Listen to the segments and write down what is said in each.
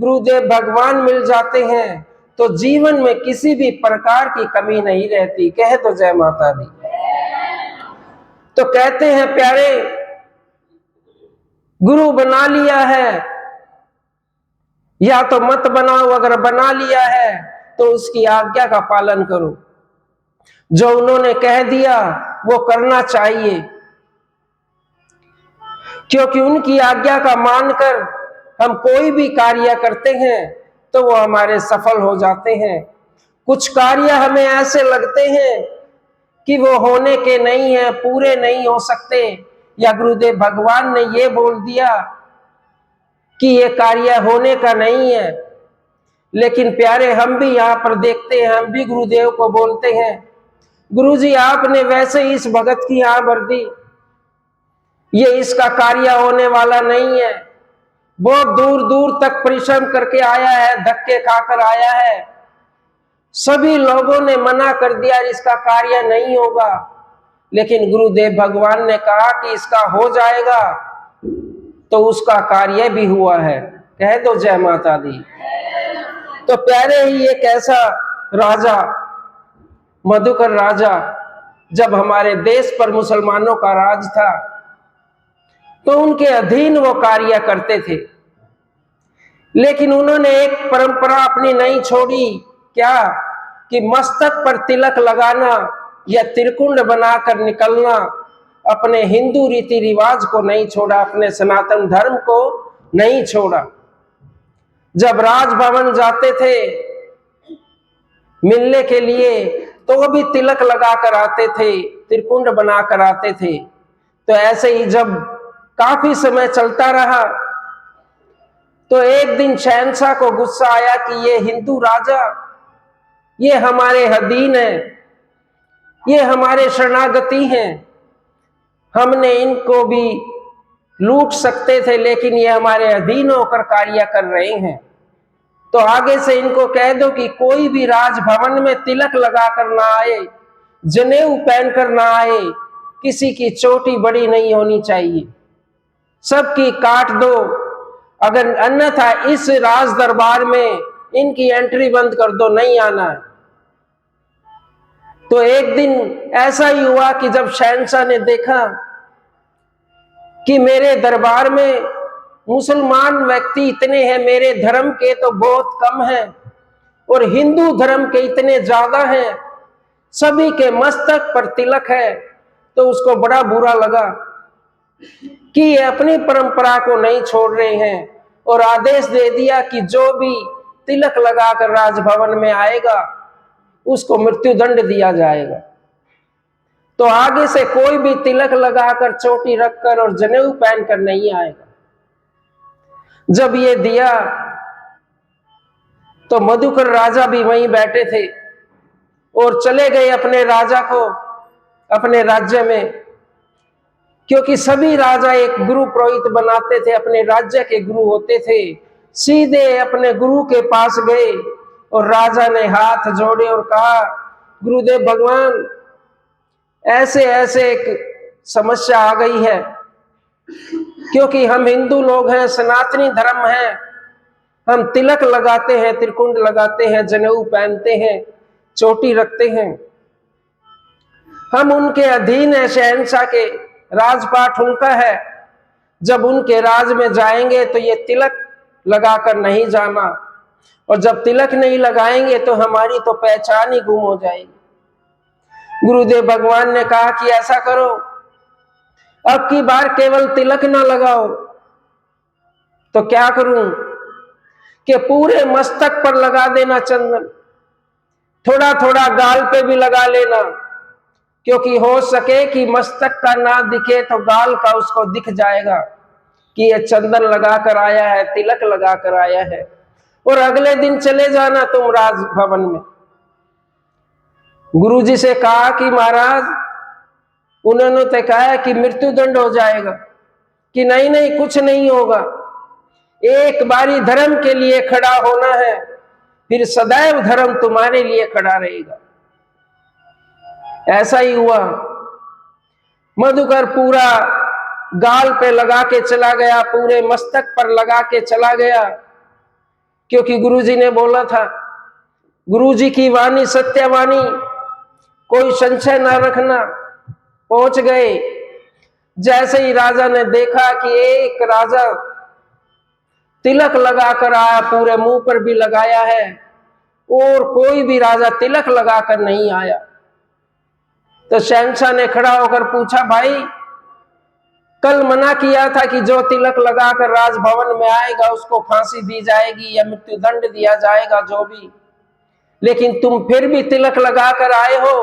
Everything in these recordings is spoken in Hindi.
गुरुदेव भगवान मिल जाते हैं तो जीवन में किसी भी प्रकार की कमी नहीं रहती। कहे तो जय माता दी। तो कहते हैं प्यारे, गुरु बना लिया है या तो मत बनाओ, अगर बना लिया है तो उसकी आज्ञा का पालन करो। जो उन्होंने कह दिया वो करना चाहिए, क्योंकि उनकी आज्ञा का मानकर हम कोई भी कार्य करते हैं तो वो हमारे सफल हो जाते हैं। कुछ कार्य हमें ऐसे लगते हैं कि वो होने के नहीं है, पूरे नहीं हो सकते, या गुरुदेव भगवान ने ये बोल दिया कि ये कार्य होने का नहीं है। लेकिन प्यारे, हम भी यहाँ पर देखते हैं, हम भी गुरुदेव को बोलते हैं, गुरुजी आपने वैसे ही इस भगत की यहाँ भर दी, ये इसका कार्य होने वाला नहीं है। बहुत दूर दूर तक परिश्रम करके आया है, धक्के खाकर आया है, सभी लोगों ने मना कर दिया इसका कार्य नहीं होगा, लेकिन गुरुदेव भगवान ने कहा कि इसका हो जाएगा, तो उसका कार्य भी हुआ है। कह दो जय माता दी। तो प्यारे, ही एक ऐसा राजा, मधुकर राजा, जब हमारे देश पर मुसलमानों का राज था तो उनके अधीन वो कार्य करते थे, लेकिन उन्होंने एक परंपरा अपनी नहीं छोड़ी। क्या? कि मस्तक पर तिलक लगाना या त्रिकुंड बनाकर निकलना। अपने हिंदू रीति रिवाज को नहीं छोड़ा, अपने सनातन धर्म को नहीं छोड़ा। जब राजभवन जाते थे मिलने के लिए तो वो भी तिलक लगाकर आते थे, त्रिकुंड बनाकर आते थे। तो ऐसे ही जब काफी समय चलता रहा तो एक दिन शहंशाह को गुस्सा आया कि ये हिंदू राजा, ये हमारे अधीन है, ये हमारे शरणागति हैं, हमने इनको भी लूट सकते थे, लेकिन ये हमारे अधीन होकर कार्य कर रहे हैं। तो आगे से इनको कह दो कि कोई भी राजभवन में तिलक लगाकर ना आए, जनेऊ पहनकर ना आए, किसी की चोटी बड़ी नहीं होनी चाहिए, सबकी काट दो, अगर अन्यथा इस राज दरबार में इनकी एंट्री बंद कर दो, नहीं आना है। तो एक दिन ऐसा ही हुआ कि जब शहंशाह ने देखा कि मेरे दरबार में मुसलमान व्यक्ति इतने हैं, मेरे धर्म के तो बहुत कम हैं और हिंदू धर्म के इतने ज्यादा हैं, सभी के मस्तक पर तिलक है, तो उसको बड़ा बुरा लगा कि ये अपनी परंपरा को नहीं छोड़ रहे हैं, और आदेश दे दिया कि जो भी तिलक लगाकर राजभवन में आएगा उसको मृत्यु दंड दिया जाएगा। तो आगे से कोई भी तिलक लगाकर, चोटी रखकर और जनेऊ पहनकर नहीं आएगा। जब ये दिया तो मधुकर राजा भी वहीं बैठे थे और चले गए अपने राजा को अपने राज्य में, क्योंकि सभी राजा एक गुरु पुरोहित बनाते थे, अपने राज्य के गुरु होते थे। सीधे अपने गुरु के पास गए और राजा ने हाथ जोड़े और कहा, गुरुदेव भगवान, ऐसे ऐसे एक समस्या आ गई है, क्योंकि हम हिंदू लोग हैं, सनातनी धर्म है, हम तिलक लगाते हैं, त्रिकुंड लगाते हैं, जनेऊ पहनते हैं, चोटी रखते हैं, हम उनके अधीन है, शहंशाह के, राजपाट उनका है। जब उनके राज में जाएंगे तो ये तिलक लगाकर नहीं जाना, और जब तिलक नहीं लगाएंगे तो हमारी तो पहचान ही गुम हो जाएगी। गुरुदेव भगवान ने कहा कि ऐसा करो, अब की बार केवल तिलक ना लगाओ, तो क्या करूं कि पूरे मस्तक पर लगा देना चंदन, थोड़ा थोड़ा गाल पे भी लगा लेना, क्योंकि हो सके कि मस्तक का ना दिखे तो गाल का उसको दिख जाएगा कि ये चंदन लगाकर आया है, तिलक लगाकर आया है। और अगले दिन चले जाना तुम राजभवन में। गुरुजी से कहा कि महाराज, उन्होंने तो कहा कि मृत्यु दंड हो जाएगा, कि नहीं नहीं, कुछ नहीं होगा, एक बारी धर्म के लिए खड़ा होना है, फिर सदैव धर्म तुम्हारे लिए खड़ा रहेगा। ऐसा ही हुआ। मधुकर पूरा गाल पे लगा के चला गया, पूरे मस्तक पर लगा के चला गया, क्योंकि गुरुजी ने बोला था, गुरुजी की वाणी सत्यवाणी, कोई संशय ना रखना। पहुंच गए। जैसे ही राजा ने देखा कि एक राजा तिलक लगाकर आया, पूरे मुंह पर भी लगाया है, और कोई भी राजा तिलक लगाकर नहीं आया, तो शहंशाह ने खड़ा होकर पूछा, भाई कल मना किया था कि जो तिलक लगाकर राजभवन में आएगा उसको फांसी दी जाएगी या मृत्युदंड दिया जाएगा, जो भी, लेकिन तुम फिर भी तिलक लगाकर आए हो,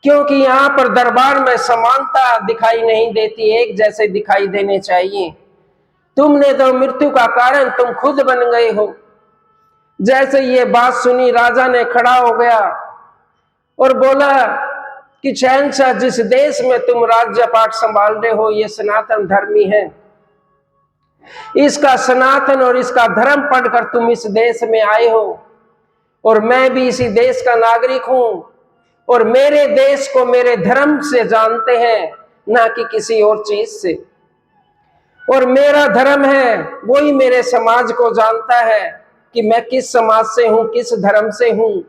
क्योंकि यहां पर दरबार में समानता दिखाई नहीं देती, एक जैसे दिखाई देने चाहिए। तुमने तो मृत्यु का कारण तुम खुद बन गए हो। जैसे ये बात सुनी, राजा ने खड़ा हो गया और बोला कि शहंशाह, जिस देश में तुम राज्य पाठ संभाल रहे हो ये सनातन धर्मी है, इसका सनातन और इसका धर्म पढ़कर तुम इस देश में आए हो, और मैं भी इसी देश का नागरिक हूं, और मेरे देश को मेरे धर्म से जानते हैं, ना कि किसी और चीज से, और मेरा धर्म है वही मेरे समाज को जानता है कि मैं किस समाज से हूं, किस धर्म से हूं।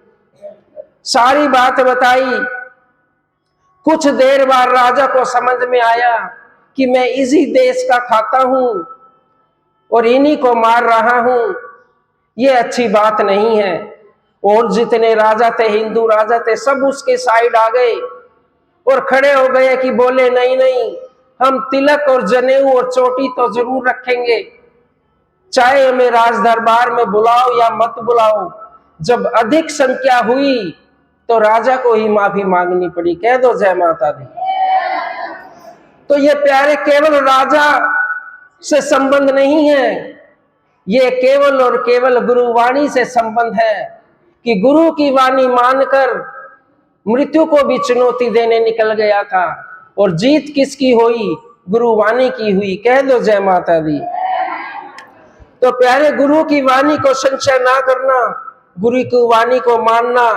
सारी बात बताई। कुछ देर बाद राजा को समझ में आया कि मैं इसी देश का खाता हूं और इन्हीं को मार रहा हूं, ये अच्छी बात नहीं है। और जितने राजा थे, हिंदू राजा थे, सब उसके साइड आ गए और खड़े हो गए कि बोले, नहीं नहीं, हम तिलक और जनेऊ और चोटी तो जरूर रखेंगे, चाहे हमें राज दरबार में बुलाओ या मत बुलाओ। जब अधिक संख्या हुई तो राजा को ही माफी मांगनी पड़ी। कह दो जय माता दी। तो ये प्यारे केवल राजा से संबंध नहीं है, ये केवल और केवल गुरुवाणी से संबंध है कि गुरु की वाणी मानकर मृत्यु को भी चुनौती देने निकल गया था, और जीत किसकी हुई? गुरुवाणी की हुई। कह दो जय माता दी। तो प्यारे, गुरु की वाणी को संशय ना करना, गुरु की वाणी को मानना,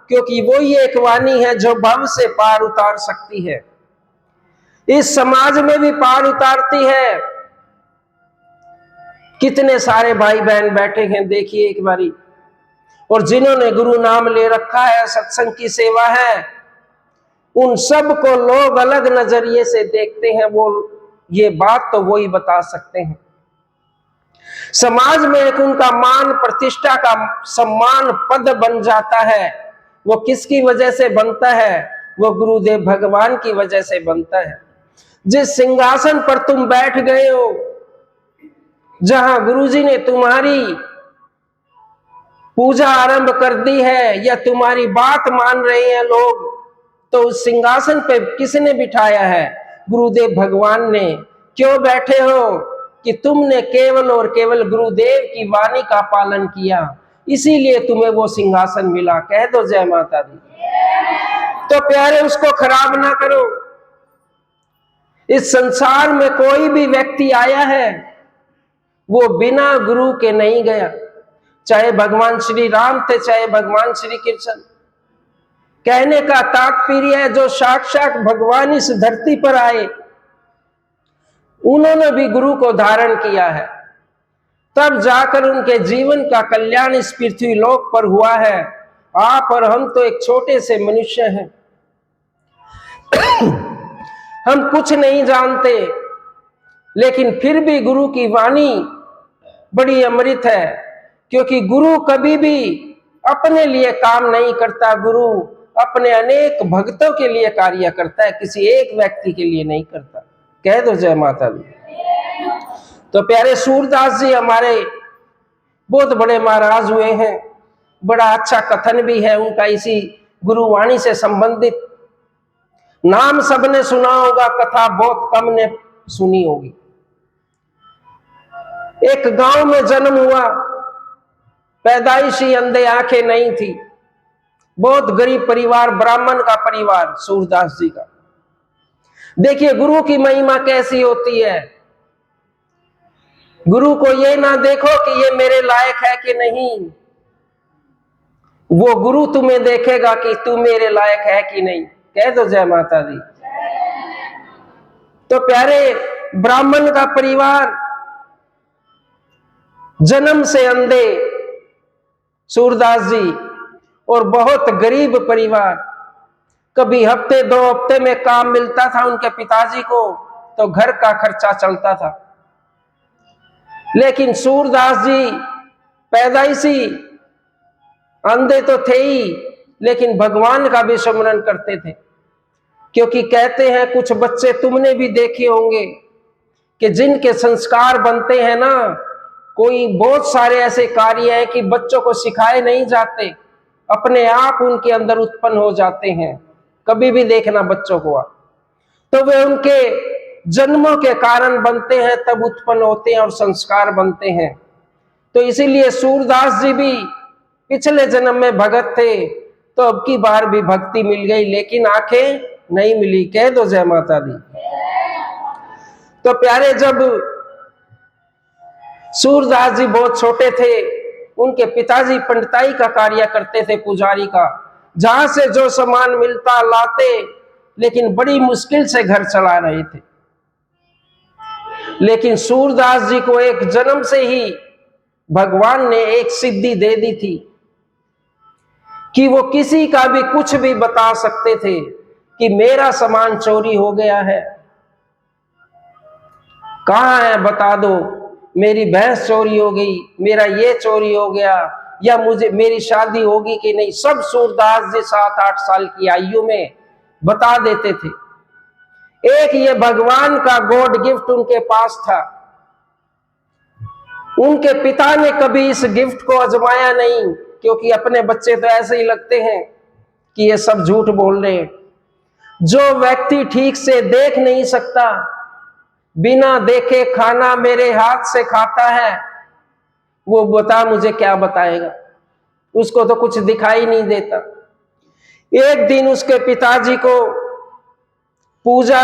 क्योंकि वो ही एक वाणी है जो भव से पार उतार सकती है, इस समाज में भी पार उतारती है। कितने सारे भाई बहन बैठे हैं, देखिए एक बारी, और जिन्होंने गुरु नाम ले रखा है, सत्संग की सेवा है, उन सब को लोग अलग नजरिए से देखते हैं। वो ये बात तो वही बता सकते हैं। समाज में एक उनका मान प्रतिष्ठा का सम्मान पद बन जाता है। वो किसकी वजह से बनता है? वो गुरुदेव भगवान की वजह से बनता है। जिस सिंहासन पर तुम बैठ गए हो, जहां गुरुजी ने तुम्हारी पूजा आरंभ कर दी है या तुम्हारी बात मान रहे हैं लोग, तो उस सिंहासन पे किसने बिठाया है? गुरुदेव भगवान ने। क्यों बैठे हो? कि तुमने केवल और केवल गुरुदेव की वाणी का पालन किया, इसीलिए तुम्हें वो सिंहासन मिला। कह दो जय माता दी। तो प्यारे, उसको खराब ना करो। इस संसार में कोई भी व्यक्ति आया है वो बिना गुरु के नहीं गया, चाहे भगवान श्री राम थे, चाहे भगवान श्री कृष्ण। कहने का तात्पर्य है, जो साक्षात भगवान इस धरती पर आए, उन्होंने भी गुरु को धारण किया है, तब जाकर उनके जीवन का कल्याण इस पृथ्वी लोक पर हुआ है। आप और हम तो एक छोटे से मनुष्य हैं। हम कुछ नहीं जानते, लेकिन फिर भी गुरु की वाणी बड़ी अमृत है, क्योंकि गुरु कभी भी अपने लिए काम नहीं करता। गुरु अपने अनेक भक्तों के लिए कार्य करता है, किसी एक व्यक्ति के लिए नहीं करता। कह दो जय माता दी। तो प्यारे, सूरदास जी हमारे बहुत बड़े महाराज हुए हैं। बड़ा अच्छा कथन भी है उनका इसी गुरुवाणी से संबंधित। नाम सबने सुना होगा, कथा बहुत कम ने सुनी होगी। एक गांव में जन्म हुआ, पैदाइशी अंधे, आंखें नहीं थी, बहुत गरीब परिवार, ब्राह्मण का परिवार सूरदास जी का। देखिए गुरु की महिमा कैसी होती है। गुरु को ये ना देखो कि ये मेरे लायक है कि नहीं, वो गुरु तुम्हें देखेगा कि तू मेरे लायक है कि नहीं। कह दो जय माता दी। तो प्यारे, ब्राह्मण का परिवार, जन्म से अंधे सूरदास जी, और बहुत गरीब परिवार। कभी हफ्ते 2 हफ्ते में काम मिलता था उनके पिताजी को तो घर का खर्चा चलता था। लेकिन सूरदास जी पैदाइशी अंधे तो थे ही, लेकिन भगवान का भी स्मरण करते थे। क्योंकि कहते हैं, कुछ बच्चे तुमने भी देखे होंगे कि जिनके संस्कार बनते हैं ना, कोई बहुत सारे ऐसे कार्य हैं कि बच्चों को सिखाए नहीं जाते, अपने आप उनके अंदर उत्पन्न हो जाते हैं। कभी भी देखना बच्चों को, तो वे उनके जन्मों के कारण बनते हैं, तब उत्पन्न होते हैं और संस्कार बनते हैं। तो इसीलिए सूरदास जी भी पिछले जन्म में भगत थे, तो अब की बार भी भक्ति मिल गई, लेकिन आंखें नहीं मिली। कह दो जय माता दी। तो प्यारे, जब सूरदास जी बहुत छोटे थे, उनके पिताजी पंडिताई का कार्य करते थे, पुजारी का, जहां से जो सामान मिलता लाते, लेकिन बड़ी मुश्किल से घर चला रहे थे। लेकिन सूरदास जी को एक जन्म से ही भगवान ने एक सिद्धि दे दी थी कि वो किसी का भी कुछ भी बता सकते थे कि मेरा सामान चोरी हो गया है, कहां है बता दो, मेरी भैंस चोरी हो गई, मेरा ये चोरी हो गया, या मुझे मेरी शादी होगी कि नहीं, सब सूरदास जी 7-8 साल की आयु में बता देते थे। एक ये भगवान का गॉड गिफ्ट उनके पास था। उनके पिता ने कभी इस गिफ्ट को आजमाया नहीं, क्योंकि अपने बच्चे तो ऐसे ही लगते हैं कि ये सब झूठ बोल रहे हैं। जो व्यक्ति ठीक से देख नहीं सकता, बिना देखे खाना मेरे हाथ से खाता है, वो बता मुझे क्या बताएगा, उसको तो कुछ दिखाई नहीं देता। एक दिन उसके पिताजी को पूजा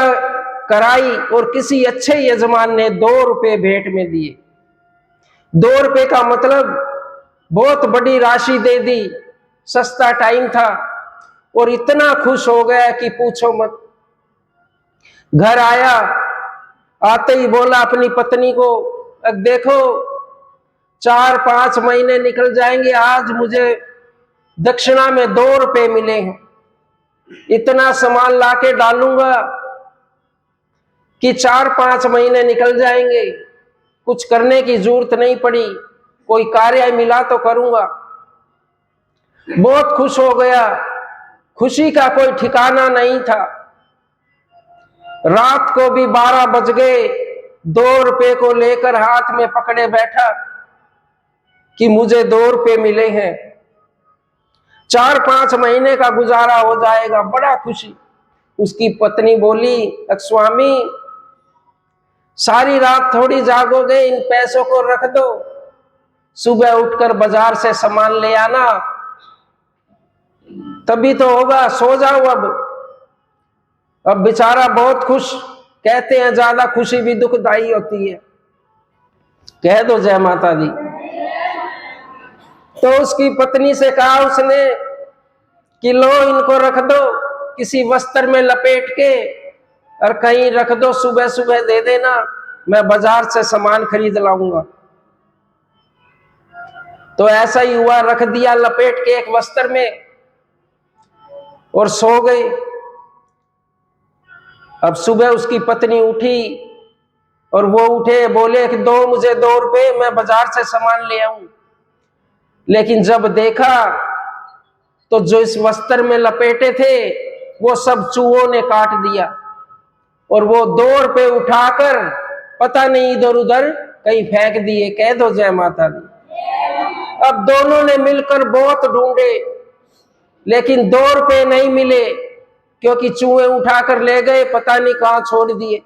कराई और किसी अच्छे यजमान ने 2 रुपए भेंट में दिए। 2 रुपए का मतलब बहुत बड़ी राशि दे दी, सस्ता टाइम था, और इतना खुश हो गया कि पूछो मत। घर आया, आते ही बोला अपनी पत्नी को, अब देखो 4-5 महीने निकल जाएंगे, आज मुझे दक्षिणा में 2 रुपए मिले हैं, इतना सामान लाके डालूंगा कि 4-5 महीने निकल जाएंगे, कुछ करने की जरूरत नहीं पड़ी, कोई कार्य मिला तो करूंगा। बहुत खुश हो गया, खुशी का कोई ठिकाना नहीं था। रात को भी 12 बज गए, 2 रुपए को लेकर हाथ में पकड़े बैठा कि मुझे 2 रुपए मिले हैं, 4-5 महीने का गुजारा हो जाएगा, बड़ा खुशी। उसकी पत्नी बोली, स्वामी सारी रात थोड़ी जागोगे, इन पैसों को रख दो, सुबह उठकर बाजार से सामान ले आना, तभी तो होगा, सो जाओ अब बेचारा बहुत खुश। कहते हैं ज्यादा खुशी भी दुखदाई होती है। कह दो जय माता दी। तो उसकी पत्नी से कहा उसने कि लो इनको रख दो, किसी वस्त्र में लपेट के और कहीं रख दो, सुबह सुबह दे देना, मैं बाजार से सामान खरीद लाऊंगा। तो ऐसा ही हुआ, रख दिया लपेट के एक वस्त्र में और सो गए। अब सुबह उसकी पत्नी उठी और वो उठे, बोले कि दो मुझे 2 रुपए, मैं बाजार से सामान ले आऊं। लेकिन जब देखा तो जो इस वस्त्र में लपेटे थे वो सब चूहों ने काट दिया, और वो 2 रुपए उठाकर पता नहीं इधर उधर कहीं फेंक दिए। कह दो जय माता दी। अब दोनों ने मिलकर बहुत ढूंढे, लेकिन 2 रुपए नहीं मिले, क्योंकि चूहे उठाकर ले गए, पता नहीं कहां छोड़ दिए,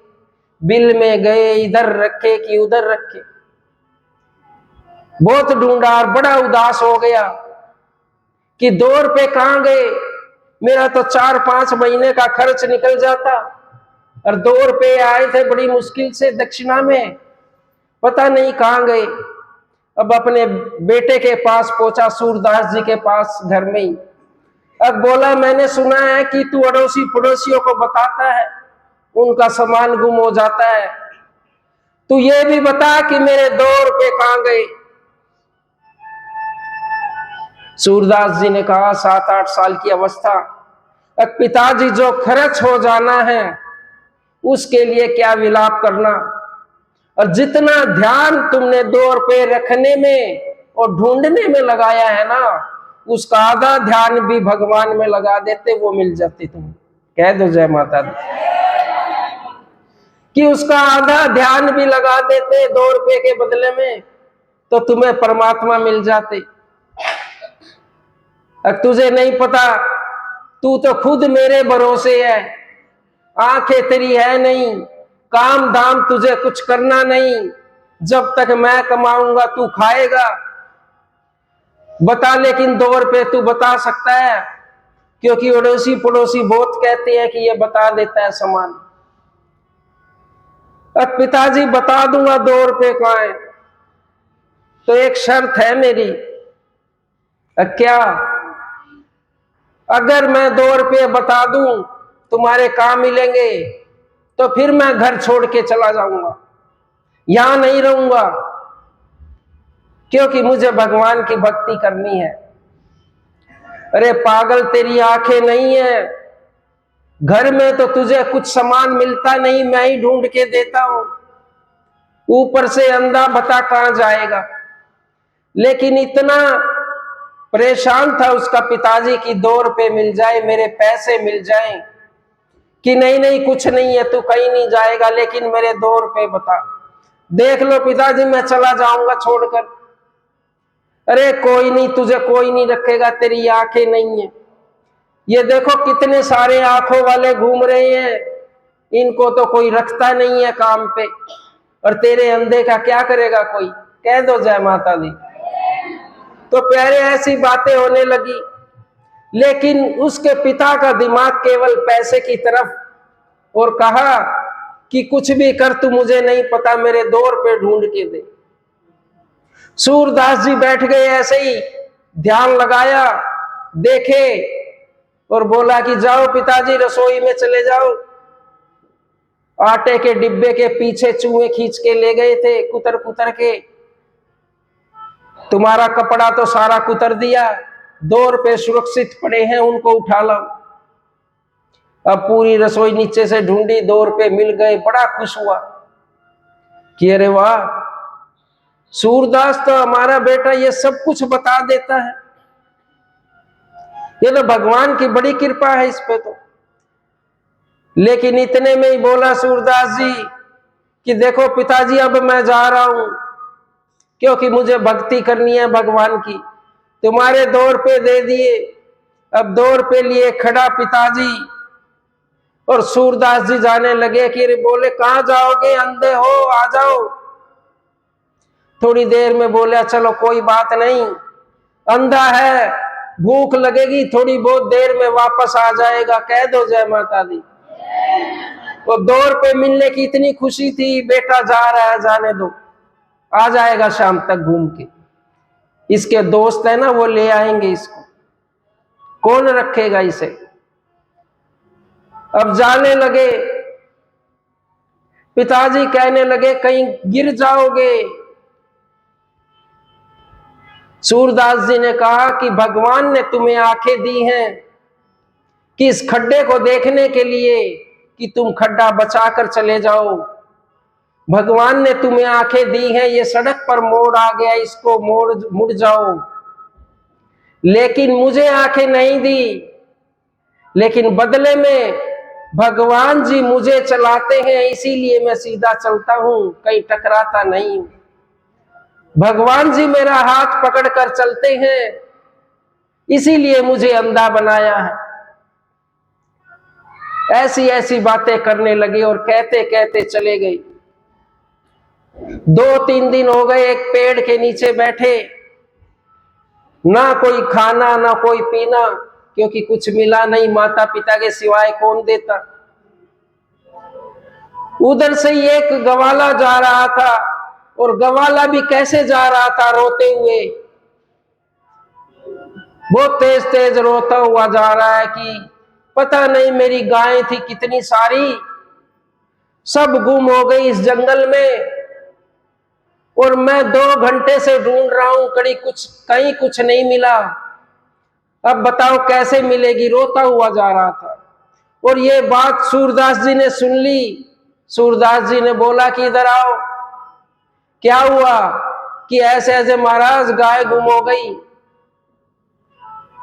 बिल में गए, इधर रखे कि उधर रखे। बहुत ढूंढा और बड़ा उदास हो गया कि 2 रुपए कहां गए, मेरा तो 4-5 महीने का खर्च निकल जाता, और 2 रुपए आए थे बड़ी मुश्किल से दक्षिणा में, पता नहीं कहां गए। अब अपने बेटे के पास पहुंचा, सूरदास जी के पास, घर में ही। अब बोला, मैंने सुना है कि तू अड़ोसी पड़ोसियों को बताता है, उनका सामान गुम हो जाता है, तू ये भी बता कि मेरे 2 रुपए कहां गए। सूरदास जी ने कहा 7-8 साल की अवस्था, अब पिताजी जो खर्च हो जाना है उसके लिए क्या विलाप करना, और जितना ध्यान तुमने 2 रुपए रखने में और ढूंढने में लगाया है ना, उसका आधा ध्यान भी भगवान में लगा देते, वो मिल जाती तुम। कह दो जय माता दी। कि उसका आधा ध्यान भी लगा देते 2 रुपए के बदले में, तो तुम्हें परमात्मा मिल जाते। अब तुझे नहीं पता, तू तो खुद मेरे भरोसे है, आंखें तेरी है नहीं, काम धाम तुझे कुछ करना नहीं, जब तक मैं कमाऊंगा तू खाएगा। बता, लेकिन 2 रुपए तू बता सकता है, क्योंकि अड़ोसी पड़ोसी बहुत कहते हैं कि ये बता देता है सामान। अब पिताजी बता दूंगा 2 रुपए कहाँ है, तो एक शर्त है मेरी। क्या? अगर मैं 2 रुपए बता दूं तुम्हारे काम मिलेंगे, तो फिर मैं घर छोड़ के चला जाऊंगा, यहां नहीं रहूंगा, क्योंकि मुझे भगवान की भक्ति करनी है। अरे पागल, तेरी आंखें नहीं है, घर में तो तुझे कुछ सामान मिलता नहीं, मैं ही ढूंढ के देता हूं, ऊपर से अंधा बता कहां जाएगा। लेकिन इतना परेशान था उसका पिताजी कि 2 रुपए मिल जाए, मेरे पैसे मिल जाएं, कि नहीं नहीं कुछ नहीं है, तू कहीं नहीं जाएगा, लेकिन मेरे 2 रुपए बता। देख लो पिताजी, मैं चला जाऊंगा छोड़कर। अरे कोई नहीं, तुझे कोई नहीं रखेगा, तेरी आंखें नहीं है। ये देखो कितने सारे आंखों वाले घूम रहे हैं, इनको तो कोई रखता नहीं है काम पे, और तेरे अंधे का क्या करेगा कोई। कह दो जय माता दी। तो प्यारे, ऐसी बातें होने लगी, लेकिन उसके पिता का दिमाग केवल पैसे की तरफ, और कहा कि कुछ भी कर, तू मुझे नहीं पता, मेरे 2 रुपए ढूंढ के दे। सूरदास जी बैठ गए ऐसे ही, ध्यान लगाया, देखे और बोला कि जाओ पिताजी, रसोई में चले जाओ। आटे के डिब्बे के पीछे चूहे खींच के ले गए थे, कुतर कुतर के। तुम्हारा कपड़ा तो सारा कुतर दिया, 2 रुपए सुरक्षित पड़े हैं, उनको उठा लो। अब पूरी रसोई नीचे से ढूंढी, 2 रुपए मिल गए, बड़ा खुश हुआ कि अरे वाह, सूरदास तो हमारा बेटा ये सब कुछ बता देता है, ये तो भगवान की बड़ी कृपा है इस पे तो। लेकिन इतने में ही बोला सूरदास जी कि देखो पिताजी, अब मैं जा रहा हूं, क्योंकि मुझे भक्ति करनी है भगवान की। तुम्हारे 2 रुपए दे दिए, अब 2 रुपए लिए खड़ा पिताजी, और सूरदास जी जाने लगे कि बोले कहां जाओगे, अंधे हो, आ जाओ। थोड़ी देर में बोला चलो कोई बात नहीं, अंधा है, भूख लगेगी, थोड़ी बहुत देर में वापस आ जाएगा। कह दो जय माता दी। वो 2 रुपए मिलने की इतनी खुशी थी, बेटा जा रहा है, जाने दो, आ जाएगा शाम तक घूम के। इसके दोस्त है ना, वो ले आएंगे इसको, कौन रखेगा इसे। अब जाने लगे, पिताजी कहने लगे कहीं गिर जाओगे। सूरदास जी ने कहा कि भगवान ने तुम्हें आंखें दी हैं कि इस खड्डे को देखने के लिए कि तुम खड्डा बचाकर चले जाओ। भगवान ने तुम्हें आंखें दी हैं, ये सड़क पर मोड़ आ गया, इसको मुड़ जाओ। लेकिन मुझे आंखें नहीं दी, लेकिन बदले में भगवान जी मुझे चलाते हैं, इसीलिए मैं सीधा चलता हूं, कहीं टकराता नहीं। भगवान जी मेरा हाथ पकड़कर चलते हैं, इसीलिए मुझे अंधा बनाया है। ऐसी ऐसी बातें करने लगे और कहते कहते चले गए। 2-3 दिन हो गए, एक पेड़ के नीचे बैठे, ना कोई खाना ना कोई पीना, क्योंकि कुछ मिला नहीं, माता पिता के सिवाय कौन देता। उधर से ही एक गवाला जा रहा था, और गवाला भी कैसे जा रहा था, रोते हुए, बहुत तेज तेज रोता हुआ जा रहा है कि पता नहीं मेरी गायें थी कितनी सारी, सब गुम हो गई इस जंगल में, और मैं 2 घंटे से ढूंढ रहा हूं, कहीं कुछ नहीं मिला। अब बताओ कैसे मिलेगी, रोता हुआ जा रहा था। और ये बात सूरदास जी ने सुन ली। सूरदास जी ने बोला कि इधर आओ, क्या हुआ? कि ऐसे ऐसे महाराज गाय गुम हो गई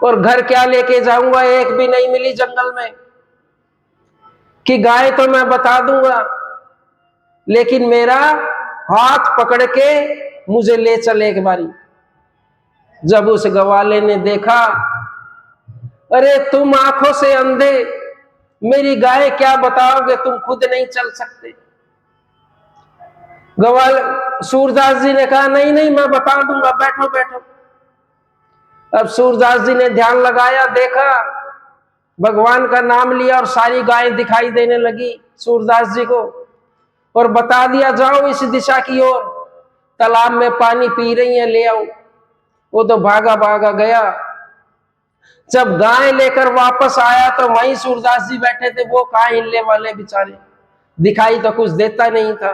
और घर क्या लेके जाऊंगा, एक भी नहीं मिली जंगल में। कि गाय तो मैं बता दूंगा, लेकिन मेरा हाथ पकड़ के मुझे ले चले एक बारी। जब उस गवाले ने देखा, अरे तुम आंखों से अंधे, मेरी गाय क्या बताओगे, तुम खुद नहीं चल सकते। गवाल सूरदास जी ने कहा नहीं नहीं मैं बता दूंगा, बैठो बैठो। अब सूरदास जी ने ध्यान लगाया, देखा, भगवान का नाम लिया और सारी गायें दिखाई देने लगी सूरदास जी को, और बता दिया जाओ इस दिशा की ओर, तालाब में पानी पी रही है, ले आओ। वो तो भागा भागा गया। जब गाय लेकर वापस आया तो वहीं सूरदास जी बैठे थे। वो कहाँ हिलने वाले बेचारे, दिखाई तो कुछ देता नहीं था।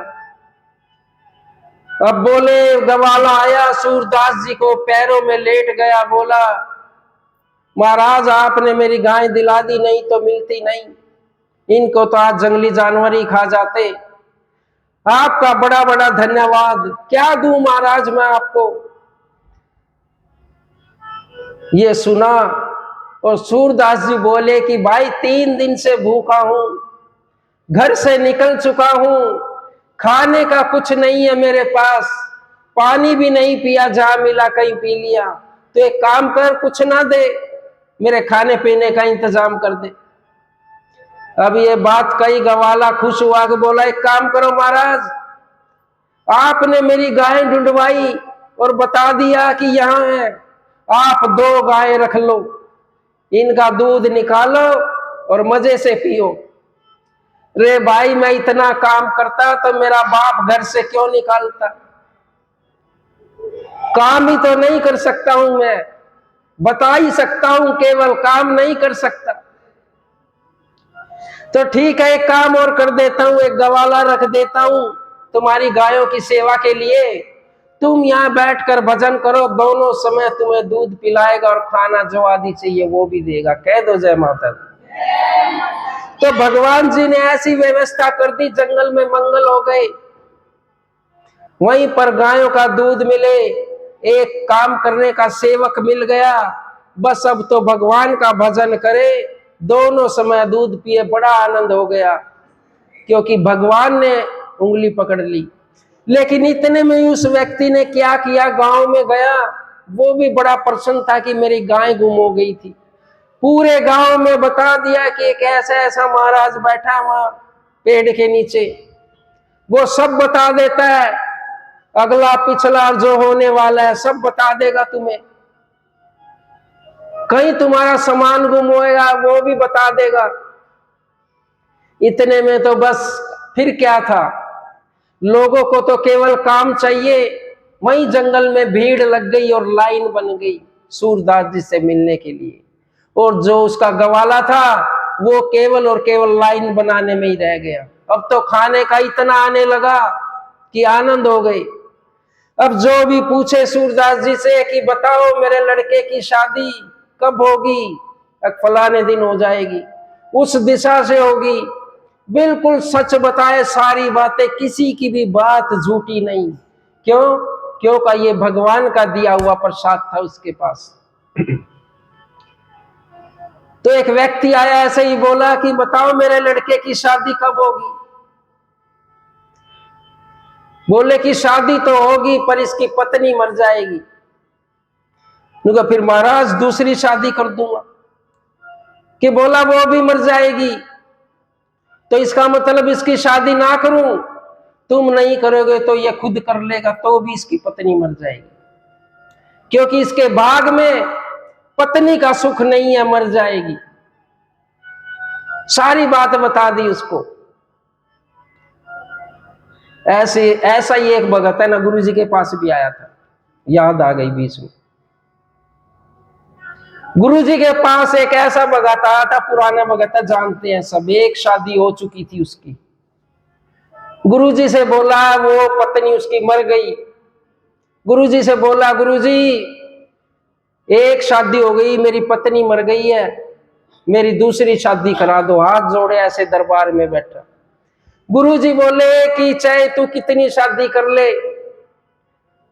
अब बोले, गवाला आया सूरदास जी को पैरों में लेट गया, बोला महाराज आपने मेरी गाय दिला दी, नहीं तो मिलती नहीं, इनको तो आज जंगली जानवर ही खा जाते। आपका बड़ा बड़ा धन्यवाद, क्या दूं महाराज मैं आपको। ये सुना और सूरदास जी बोले कि भाई 3 दिन से भूखा हूं, घर से निकल चुका हूं, खाने का कुछ नहीं है मेरे पास, पानी भी नहीं पिया, जहां मिला कहीं पी लिया। तो एक काम कर, कुछ ना दे, मेरे खाने पीने का इंतजाम कर दे। अब ये बात कही, गवाला खुश हुआ कि बोला एक काम करो महाराज, आपने मेरी गाय ढूंढवाई और बता दिया कि यहाँ है, आप 2 गाय रख लो, इनका दूध निकालो और मजे से पियो। रे भाई मैं इतना काम करता तो मेरा बाप घर से क्यों निकालता, काम ही तो नहीं कर सकता हूं मैं, बता ही सकता हूं, केवल काम नहीं कर सकता। तो ठीक है, एक काम और कर देता हूं, एक गवाला रख देता हूं तुम्हारी गायों की सेवा के लिए, तुम यहां बैठकर भजन करो, दोनों समय तुम्हें दूध पिलाएगा और खाना जो आदि चाहिए वो भी देगा। कह दो जय माता दी। तो भगवान जी ने ऐसी व्यवस्था कर दी, जंगल में मंगल हो गए, वहीं पर गायों का दूध मिले, एक काम करने का सेवक मिल गया, बस अब तो भगवान का भजन करे, दोनों समय दूध पिए, बड़ा आनंद हो गया क्योंकि भगवान ने उंगली पकड़ ली। लेकिन इतने में उस व्यक्ति ने क्या किया, गांव में गया, वो भी बड़ा प्रसन्न था कि मेरी गाय गुम हो गई थी, पूरे गांव में बता दिया कि एक ऐसा ऐसा महाराज बैठा वहां पेड़ के नीचे, वो सब बता देता है, अगला पिछला जो होने वाला है सब बता देगा तुम्हें, कहीं तुम्हारा सामान गुम होएगा वो भी बता देगा। इतने में तो बस फिर क्या था, लोगों को तो केवल काम चाहिए। वहीं जंगल में भीड़ लग गई और लाइन बन गई सूरदास जी से मिलने के लिए, और जो उसका गवाला था वो केवल और केवल लाइन बनाने में ही रह गया। अब तो खाने का इतना आने लगा कि आनंद हो गई। अब जो भी पूछे सूरदास जी से कि बताओ मेरे लड़के की शादी कब होगी, फलाने दिन हो जाएगी, उस दिशा से होगी, बिल्कुल सच बताए सारी बातें, किसी की भी बात झूठी नहीं। क्यों? क्योंकि ये भगवान का दिया हुआ प्रसाद था उसके पास। तो एक व्यक्ति आया, ऐसे ही बोला कि बताओ मेरे लड़के की शादी कब होगी। बोले कि शादी तो होगी पर इसकी पत्नी मर जाएगी। उनका फिर महाराज दूसरी शादी कर दूंगा। कि बोला वो भी मर जाएगी, तो इसका मतलब इसकी शादी ना करूं, तुम नहीं करोगे तो ये खुद कर लेगा, तो भी इसकी पत्नी मर जाएगी, क्योंकि इसके भाग में पत्नी का सुख नहीं है, मर जाएगी। सारी बात बता दी उसको। ऐसा ही एक भगत है ना, गुरु जी के पास भी आया था, याद आ गई बीच में। गुरु जी के पास एक ऐसा भगत आया था, पुराना भगत है, जानते हैं सब, एक शादी हो चुकी थी उसकी। गुरु जी से बोला, वो पत्नी उसकी मर गई। गुरु जी से बोला, गुरु जी एक शादी हो गई, मेरी पत्नी मर गई है, मेरी दूसरी शादी करा दो। हाथ जोड़े ऐसे दरबार में बैठा। गुरुजी बोले कि चाहे तू कितनी शादी कर ले,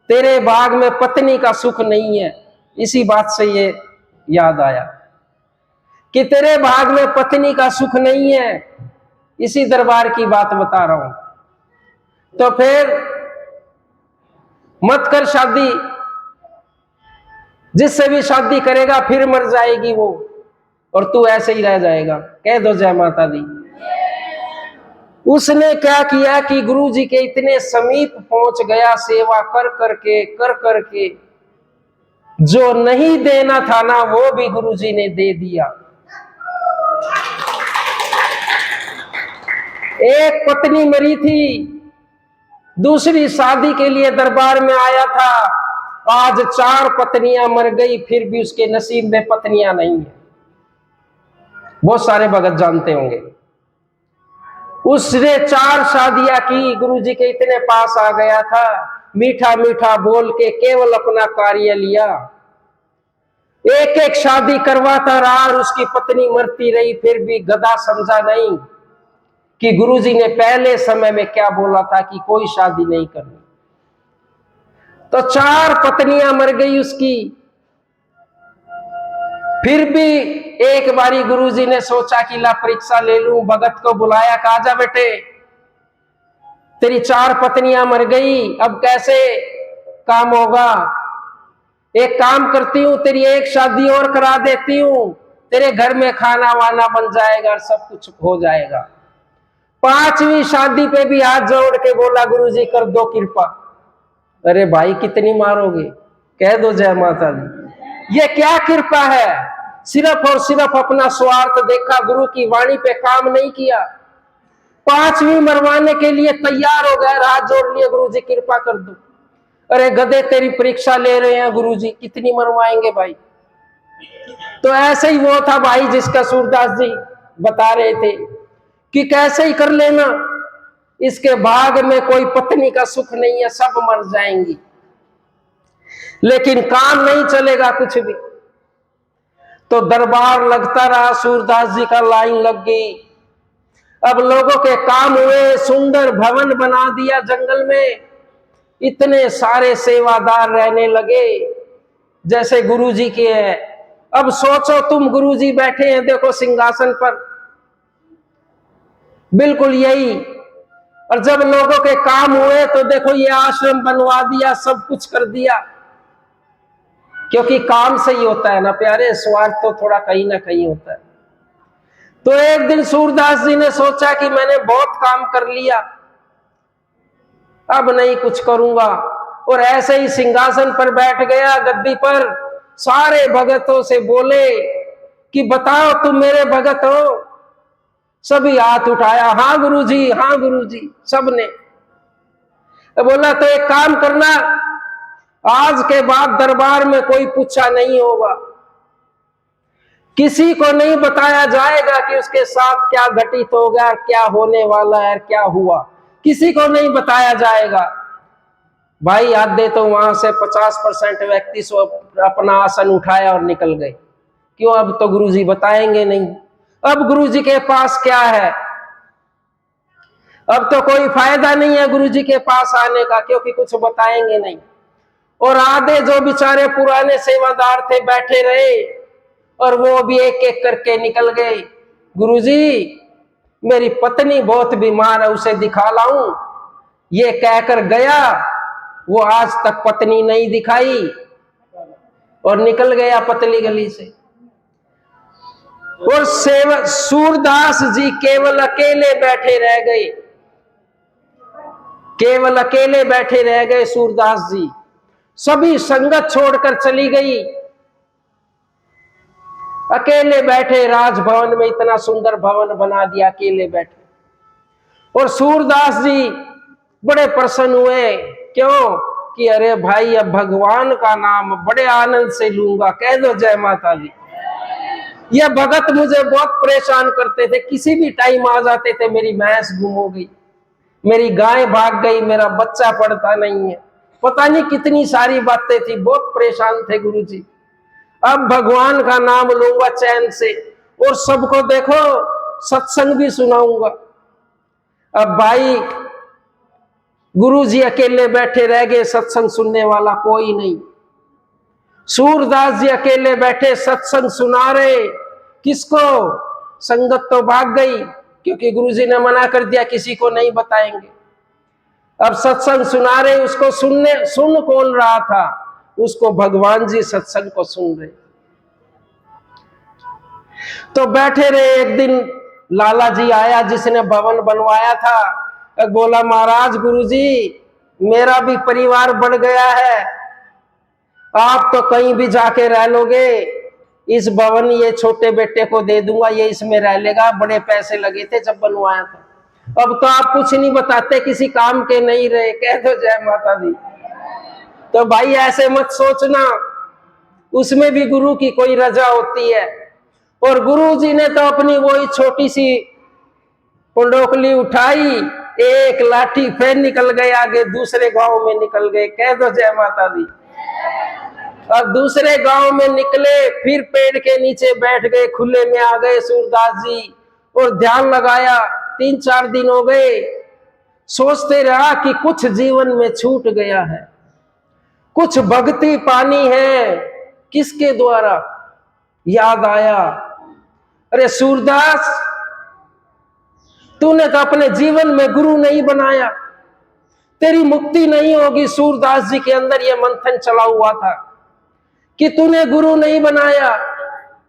तेरे भाग में पत्नी का सुख नहीं है। इसी बात से ये याद आया कि तेरे भाग में पत्नी का सुख नहीं है, इसी दरबार की बात बता रहा हूं। तो फिर मत कर शादी, जिससे भी शादी करेगा फिर मर जाएगी वो, और तू ऐसे ही रह जाएगा। कह दो जय माता दी। उसने क्या किया कि गुरुजी के इतने समीप पहुंच गया, सेवा कर करके जो नहीं देना था ना, वो भी गुरुजी ने दे दिया। एक पत्नी मरी थी, दूसरी शादी के लिए दरबार में आया था। आज 4 पत्नियां मर गई, फिर भी उसके नसीब में पत्नियां नहीं है। बहुत सारे भगत जानते होंगे। उसने 4 शादियां की, गुरुजी के इतने पास आ गया था, मीठा मीठा बोल के केवल अपना कार्य लिया। एक एक शादी करवाता रहा और उसकी पत्नी मरती रही, फिर भी गधा समझा नहीं कि गुरुजी ने पहले समय में क्या बोला था कि कोई शादी नहीं करनी। तो 4 पत्नियां मर गई उसकी। फिर भी एक बारी गुरुजी ने सोचा कि ला परीक्षा ले लूं। भगत को बुलाया, कहा जा बेटे, तेरी 4 पत्नियां मर गई, अब कैसे काम होगा? एक काम करती हूं, तेरी एक शादी और करा देती हूं, तेरे घर में खाना वाना बन जाएगा और सब कुछ हो जाएगा। 5वीं शादी पे भी हाथ जोड़ के बोला, गुरुजी कर दो कृपा। अरे भाई कितनी मारोगे? कह दो जय माता दी। ये क्या कृपा है? सिर्फ और सिर्फ अपना स्वार्थ देखा, गुरु की वाणी पे काम नहीं किया। 5वीं मरवाने के लिए तैयार हो गए, हाथ जोड़ लिए, गुरुजी कृपा कर दो। अरे गधे, तेरी परीक्षा ले रहे हैं गुरुजी, कितनी मरवाएंगे भाई? तो ऐसे ही वो था भाई जिसका सूरदास जी बता रहे थे कि कैसे ही कर लेना, इसके भाग में कोई पत्नी का सुख नहीं है, सब मर जाएंगी, लेकिन काम नहीं चलेगा कुछ भी। तो दरबार लगता रहा, सूरदास जी का लाइन लग गई। अब लोगों के काम हुए, सुंदर भवन बना दिया जंगल में, इतने सारे सेवादार रहने लगे जैसे गुरुजी के हैं। अब सोचो तुम, गुरुजी बैठे हैं देखो सिंहासन पर, बिल्कुल यही। और जब लोगों के काम हुए तो देखो ये आश्रम बनवा दिया, सब कुछ कर दिया, क्योंकि काम से ही होता है ना प्यारे, स्वार्थ तो थोड़ा कहीं ना कहीं होता है। तो एक दिन सूरदास जी ने सोचा कि मैंने बहुत काम कर लिया, अब नहीं कुछ करूंगा, और ऐसे ही सिंहासन पर बैठ गया, गद्दी पर। सारे भगतों से बोले कि बताओ तुम मेरे भगत हो? सभी हाथ उठाया, हाँ गुरुजी, हाँ गुरुजी, सबने। बोला तो एक काम करना, आज के बाद दरबार में कोई पूछा नहीं होगा, किसी को नहीं बताया जाएगा कि उसके साथ क्या घटित होगा, क्या होने वाला है, क्या हुआ, किसी को नहीं बताया जाएगा। भाई आधे तो वहां से 50% व्यक्ति अपना आसन उठाया और निकल गए। क्यों? अब तो गुरुजी बताएंगे नहीं, अब गुरुजी के पास क्या है, अब तो कोई फायदा नहीं है गुरुजी के पास आने का, क्योंकि कुछ बताएंगे नहीं। और आधे जो बेचारे पुराने सेवादार थे बैठे रहे, और वो भी एक एक करके निकल गए। गुरुजी मेरी पत्नी बहुत बीमार है, उसे दिखा लाऊं, ये कहकर गया, वो आज तक पत्नी नहीं दिखाई और निकल गया पतली गली से। और सूरदास जी केवल अकेले बैठे रह गए, केवल अकेले बैठे रह गए सूरदास जी। सभी संगत छोड़कर चली गई, अकेले बैठे राजभवन में, इतना सुंदर भवन बना दिया, अकेले बैठे। और सूरदास जी बड़े प्रसन्न हुए, क्यों? कि अरे भाई अब भगवान का नाम बड़े आनंद से लूंगा। कह दो जय माता दी। ये भगत मुझे बहुत परेशान करते थे, किसी भी टाइम आ जाते थे, मेरी भैंस गुम हो गई, मेरी गाय भाग गई, मेरा बच्चा पढ़ता नहीं है, पता नहीं कितनी सारी बातें थी, बहुत परेशान थे गुरुजी। अब भगवान का नाम लूंगा चैन से और सबको देखो सत्संग भी सुनाऊंगा। अब भाई गुरुजी अकेले बैठे रह गए, सत्संग सुनने वाला कोई नहीं। सूरदास जी अकेले बैठे सत्संग सुना रहे, किसको? संगत तो भाग गई, क्योंकि गुरुजी ने मना कर दिया किसी को नहीं बताएंगे। अब सत्संग सुना रहे, उसको सुन कौन रहा था? उसको भगवान जी सत्संग को सुन रहे। तो बैठे रहे। एक दिन लाला जी आया, जिसने भवन बनवाया था। बोला, महाराज गुरुजी, मेरा भी परिवार बढ़ गया है, आप तो कहीं भी जाके रह लोगे, इस भवन ये छोटे बेटे को दे दूंगा, ये इसमें रह लेगा, बड़े पैसे लगे थे जब बनवाया था। अब तो आप कुछ नहीं बताते, किसी काम के नहीं रहे। कह दो जय माता दी। तो भाई ऐसे मत सोचना, उसमें भी गुरु की कोई रजा होती है। और गुरु जी ने तो अपनी वही छोटी सी पुंडोकली उठाई, एक लाठी फिर निकल गए आगे, दूसरे गांव में निकल गए। कह दो जय माता दी। अब दूसरे गांव में निकले, फिर पेड़ के नीचे बैठ गए, खुले में आ गए सूरदास जी और ध्यान लगाया। 3-4 दिन हो गए, सोचते रहा कि कुछ जीवन में छूट गया है, कुछ भक्ति पानी है। किसके द्वारा? याद आया, अरे सूरदास, तूने तो अपने जीवन में गुरु नहीं बनाया, तेरी मुक्ति नहीं होगी। सूरदास जी के अंदर यह मंथन चला हुआ था कि तूने गुरु नहीं बनाया,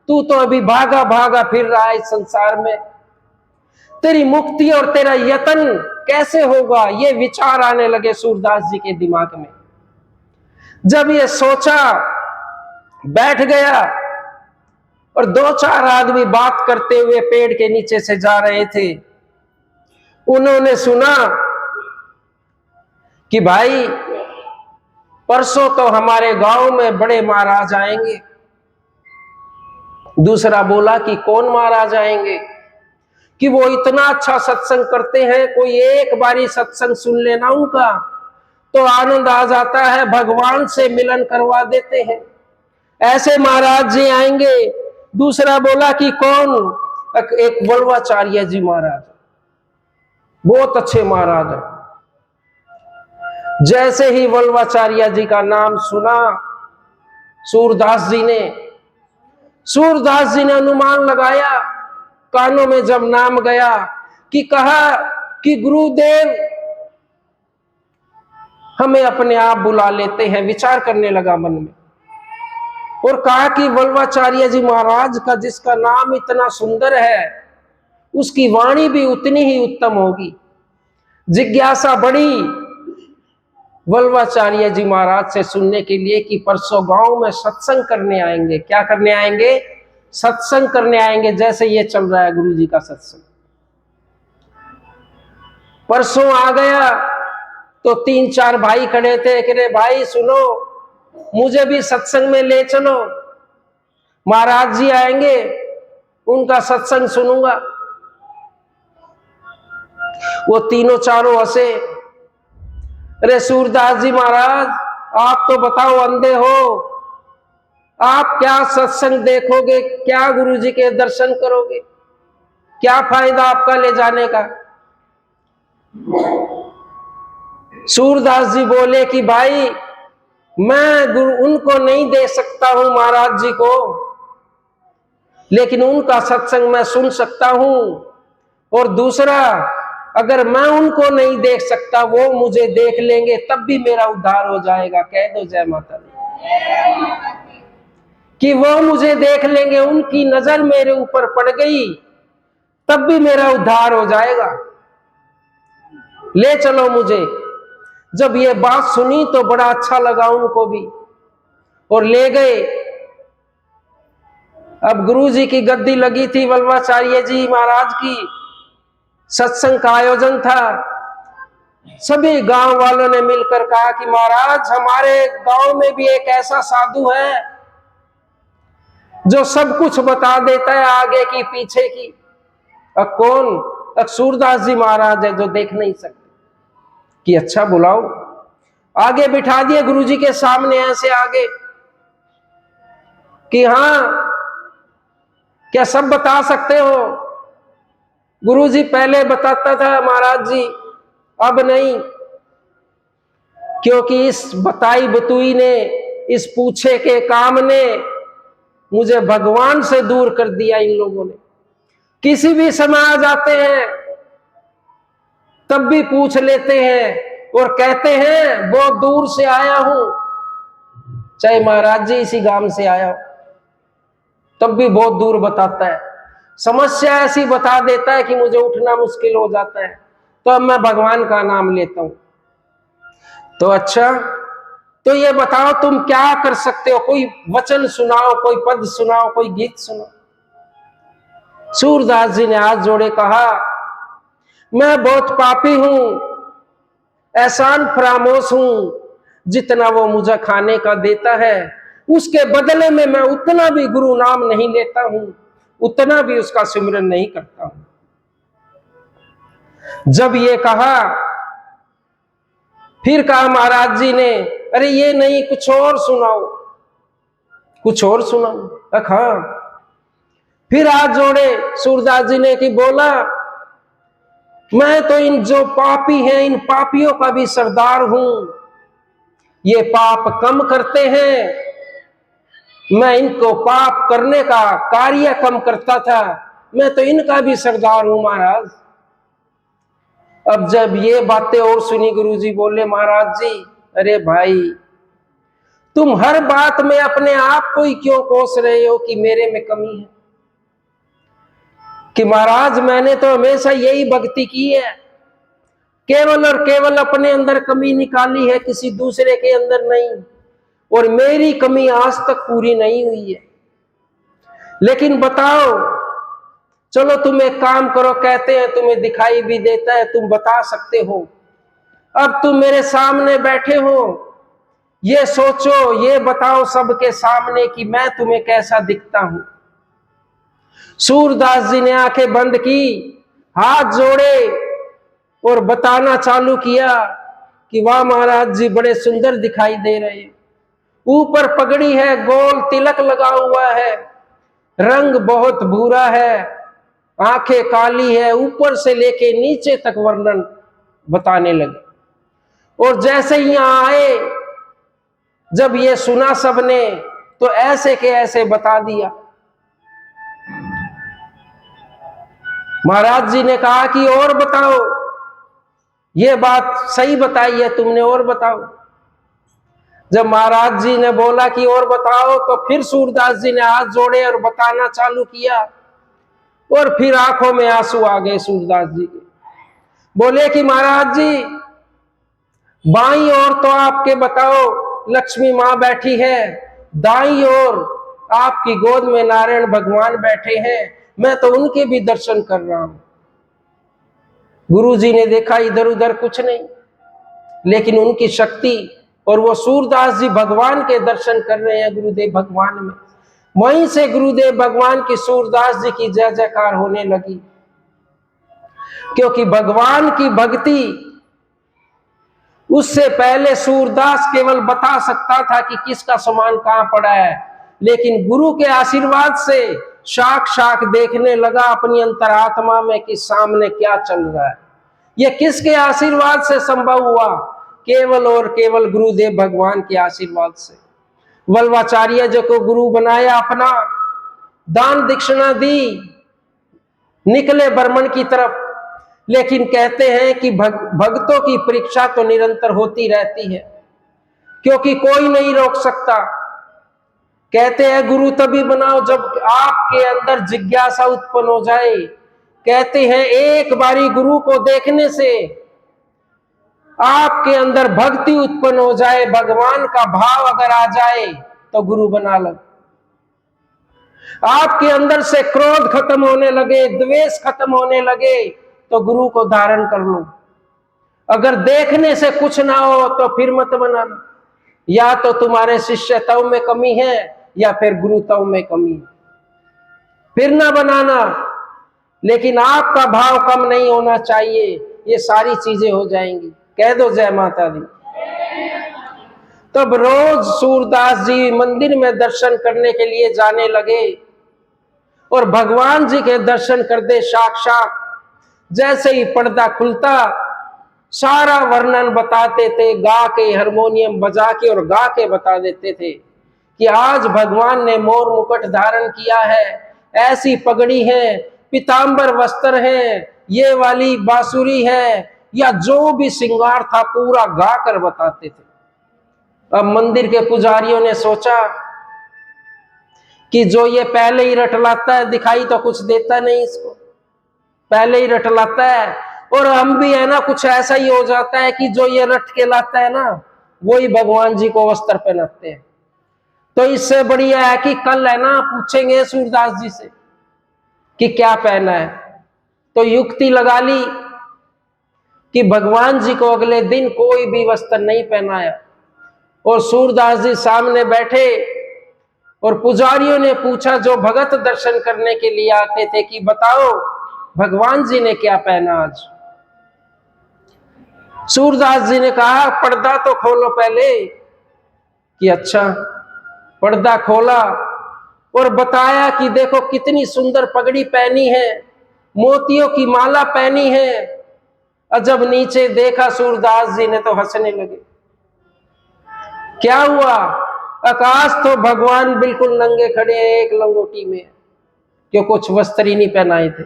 तू तो अभी भागा भागा फिर रहा है इस संसार में, तेरी मुक्ति और तेरा यत्न कैसे होगा? ये विचार आने लगे सूरदास जी के दिमाग में। जब ये सोचा, बैठ गया और 2-4 आदमी बात करते हुए पेड़ के नीचे से जा रहे थे। उन्होंने सुना कि भाई परसों तो हमारे गांव में बड़े महाराज आएंगे। दूसरा बोला कि कौन महाराज आएंगे? कि वो इतना अच्छा सत्संग करते हैं, कोई एक बारी सत्संग सुन लेना उनका तो आनंद आ जाता है, भगवान से मिलन करवा देते हैं, ऐसे महाराज जी आएंगे। दूसरा बोला कि कौन? एक वल्लभाचार्य जी महाराज, बहुत अच्छे महाराज हैं। जैसे ही वल्लभाचार्य जी का नाम सुना सूरदास जी ने अनुमान लगाया, कानों में जब नाम गया कि कहा कि गुरुदेव हमें अपने आप बुला लेते हैं। विचार करने लगा मन में और कहा कि वल्लभाचार्य जी महाराज का, जिसका नाम इतना सुंदर है, उसकी वाणी भी उतनी ही उत्तम होगी। जिज्ञासा बढ़ी वल्लभाचार्य जी महाराज से सुनने के लिए कि परसों गांव में सत्संग करने आएंगे। क्या करने आएंगे? सत्संग करने आएंगे। जैसे ये चल रहा है गुरु जी का सत्संग। परसों आ गया तो 3-4 भाई खड़े थे कि रे भाई सुनो, मुझे भी सत्संग में ले चलो, महाराज जी आएंगे, उनका सत्संग सुनूंगा। वो तीनों चारों हंसे। अरे सूरदास जी महाराज, आप तो बताओ, अंधे हो, आप क्या सत्संग देखोगे, क्या गुरु जी के दर्शन करोगे, क्या फायदा आपका ले जाने का? सूरदास जी बोले कि भाई मैं गुरु उनको नहीं दे सकता हूं, महाराज जी को, लेकिन उनका सत्संग मैं सुन सकता हूं। और दूसरा, अगर मैं उनको नहीं देख सकता, वो मुझे देख लेंगे, तब भी मेरा उद्धार हो जाएगा। कह दो जय माता दी। कि वो मुझे देख लेंगे, उनकी नजर मेरे ऊपर पड़ गई, तब भी मेरा उद्धार हो जाएगा, ले चलो मुझे। जब ये बात सुनी तो बड़ा अच्छा लगा उनको भी और ले गए। अब गुरु जी की गद्दी लगी थी, वल्लभाचार्य जी महाराज की, सत्संग का आयोजन था। सभी गांव वालों ने मिलकर कहा कि महाराज, हमारे गांव में भी एक ऐसा साधु है जो सब कुछ बता देता है, आगे की पीछे की। अब कौन? अब सूरदास जी महाराज है जो देख नहीं सकते। कि अच्छा बुलाओ। आगे बिठा दिए गुरु जी के सामने, ऐसे आगे। कि हाँ, क्या सब बता सकते हो? गुरुजी पहले बताता था महाराज जी, अब नहीं, क्योंकि इस बताई बतुई ने, इस पूछे के काम ने मुझे भगवान से दूर कर दिया। इन लोगों ने किसी भी समय आ जाते हैं, तब भी पूछ लेते हैं और कहते हैं बहुत दूर से आया हूं, चाहे महाराज जी इसी गांव से आया हो, तब भी बहुत दूर बताता है। समस्या ऐसी बता देता है कि मुझे उठना मुश्किल हो जाता है, तो अब मैं भगवान का नाम लेता हूं। तो अच्छा, तो ये बताओ तुम क्या कर सकते हो? कोई वचन सुनाओ, कोई पद सुनाओ, कोई गीत सुनाओ। सूरदास जी ने हाथ जोड़े कहा, मैं बहुत पापी हूं, एहसान फरामोश हूं, जितना वो मुझे खाने का देता है उसके बदले में मैं उतना भी गुरु नाम नहीं लेता हूं, उतना भी उसका सिमरन नहीं करता हूं। जब ये कहा, फिर कहा महाराज जी ने, अरे ये नहीं, कुछ और सुनाओ, कुछ और सुनाओ। हाँ, फिर हाथ जोड़े सूरदास जी ने कि बोला, मैं तो इन जो पापी हैं, इन पापियों का भी सरदार हूं, ये पाप कम करते हैं, मैं इनको पाप करने का कार्य कम करता था, मैं तो इनका भी सरदार हूं महाराज। अब जब ये बातें और सुनी, गुरुजी बोले, महाराज जी, अरे भाई, तुम हर बात में अपने आप को ही क्यों कोस रहे हो कि मेरे में कमी है? कि महाराज मैंने तो हमेशा यही भक्ति की है, केवल और केवल अपने अंदर कमी निकाली है, किसी दूसरे के अंदर नहीं, और मेरी कमी आज तक पूरी नहीं हुई है। लेकिन बताओ, चलो तुम एक काम करो, कहते हैं तुम्हें दिखाई भी देता है, तुम बता सकते हो। अब तुम मेरे सामने बैठे हो, ये सोचो, ये बताओ सबके सामने कि मैं तुम्हें कैसा दिखता हूं। सूरदास जी ने आंखें बंद की, हाथ जोड़े और बताना चालू किया कि वाह महाराज जी, बड़े सुंदर दिखाई दे रहे हैं। ऊपर पगड़ी है, गोल तिलक लगा हुआ है, रंग बहुत भूरा है, आंखें काली है, ऊपर से लेके नीचे तक वर्णन बताने लगे। और जैसे ही यहां आए, जब ये सुना सबने, तो ऐसे के ऐसे बता दिया। महाराज जी ने कहा कि और बताओ, ये बात सही बताई है तुमने, और बताओ। जब महाराज जी ने बोला कि और बताओ, तो फिर सूरदास जी ने हाथ जोड़े और बताना चालू किया, और फिर आंखों में आंसू आ गए सूरदास जी के। बोले कि महाराज जी, बाईं ओर तो आपके बताओ लक्ष्मी मां बैठी है, दाईं ओर आपकी गोद में नारायण भगवान बैठे हैं, मैं तो उनके भी दर्शन कर रहा हूं। गुरु जी ने देखा इधर उधर कुछ नहीं, लेकिन उनकी शक्ति, और वो सूरदास जी भगवान के दर्शन कर रहे हैं गुरुदेव भगवान में। वहीं से गुरुदेव भगवान की सूरदास जी की जय जयकार होने लगी, क्योंकि भगवान की भक्ति, उससे पहले सूरदास केवल बता सकता था कि किसका सामान कहां पड़ा है, लेकिन गुरु के आशीर्वाद से साक्षात देखने लगा अपनी अंतरात्मा में कि सामने क्या चल रहा है। यह किसके आशीर्वाद से संभव हुआ? केवल और केवल गुरुदेव भगवान के आशीर्वाद से। वल्लभाचार्य जी को गुरु बनाया अपना, दान दक्षिणा दी, निकले बर्मन की तरफ। लेकिन कहते हैं कि भक्तों की परीक्षा तो निरंतर होती रहती है, क्योंकि कोई नहीं रोक सकता। कहते हैं गुरु तभी बनाओ जब आपके अंदर जिज्ञासा उत्पन्न हो जाए। कहते हैं एक बारी गुरु को देखने से आपके अंदर भक्ति उत्पन्न हो जाए, भगवान का भाव अगर आ जाए तो गुरु बना लो। आपके अंदर से क्रोध खत्म होने लगे, द्वेष खत्म होने लगे, तो गुरु को धारण कर लो। अगर देखने से कुछ ना हो तो फिर मत बनाना, या तो तुम्हारे शिष्य तव में कमी है या फिर गुरु तव में कमी है, फिर ना बनाना। लेकिन आपका भाव कम नहीं होना चाहिए, ये सारी चीजें हो जाएंगी। कह दो जय माता दी। तब रोज सूरदास जी मंदिर में दर्शन करने के लिए जाने लगे और भगवान जी के दर्शन करते साक्षात जैसे ही पर्दा खुलता सारा वर्णन बताते थे, गा के हारमोनियम बजा के और गा के बता देते थे कि आज भगवान ने मोर मुकुट धारण किया है, ऐसी पगड़ी है, पीतांबर वस्त्र है, ये वाली बांसुरी है, या जो भी श्रृंगार था पूरा गा कर बताते थे। अब मंदिर के पुजारियों ने सोचा कि जो ये पहले ही रटलाता है, दिखाई तो कुछ देता नहीं इसको, पहले ही रटलाता है, और हम भी है ना कुछ ऐसा ही हो जाता है कि जो ये रट के लाता है ना वही भगवान जी को वस्त्र पहनाते हैं। तो इससे बढ़िया है कि कल है ना पूछेंगे सूरदास जी से कि क्या पहना है। तो युक्ति लगा ली कि भगवान जी को अगले दिन कोई भी वस्त्र नहीं पहनाया, और सूरदास जी सामने बैठे और पुजारियों ने पूछा जो भगत दर्शन करने के लिए आते थे कि बताओ भगवान जी ने क्या पहना आज। सूरदास जी ने कहा पर्दा तो खोलो पहले। कि अच्छा। पर्दा खोला और बताया कि देखो कितनी सुंदर पगड़ी पहनी है, मोतियों की माला पहनी है। और जब नीचे देखा सूरदास जी ने तो हंसने लगे। क्या हुआ? आकाश तो भगवान बिल्कुल नंगे खड़े हैं, एक लंगोटी में, क्यों कुछ वस्त्र ही नहीं पहनाए थे।